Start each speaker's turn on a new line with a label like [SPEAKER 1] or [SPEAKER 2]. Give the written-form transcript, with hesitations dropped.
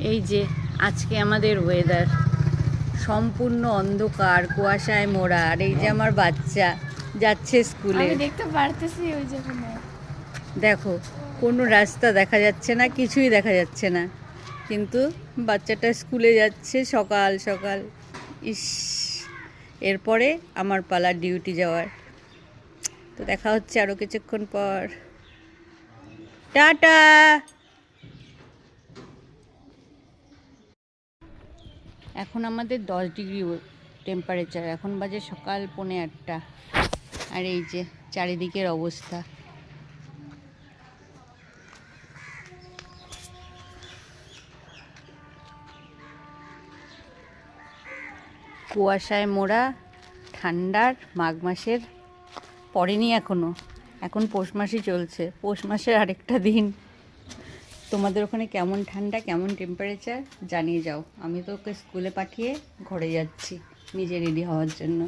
[SPEAKER 1] এই যে আজকে আমাদের ওয়েদার সম্পূর্ণ অন্ধকার, কুয়াশায় মোড়া। আর এই যে আমার বাচ্চা যাচ্ছে স্কুলে।
[SPEAKER 2] আমি দেখতে পারতেছি ওই যেখানে।
[SPEAKER 1] দেখো, কোনো রাস্তা দেখা যাচ্ছে না, কিছুই দেখা যাচ্ছে না, কিন্তু বাচ্চাটা স্কুলে যাচ্ছে সকাল সকাল। ইস, এরপরে আমার পালা ডিউটি যাওয়ার। তো দেখা হচ্ছে আরও কিছুক্ষণ পর। টাটা। এখন আমাদের 10 ডিগ্রি টেম্পারেচার। এখন বাজে সকাল 8:45। আর এই যে চারিদিকের অবস্থা। কুয়াশায় মোড়া, ঠান্ডার মাঘ মাসের পড়েনি এখনো। এখন পৌষ মাসই চলছে, পৌষ মাসের আরেকটা দিন। তোমাদের ওখানে কেমন ঠান্ডা, কেমন টেম্পারেচার জানিয়ে যাও। আমি তো ওকে স্কুলে পাঠিয়ে ঘরে যাচ্ছি নিজে রেডি হওয়ার জন্য।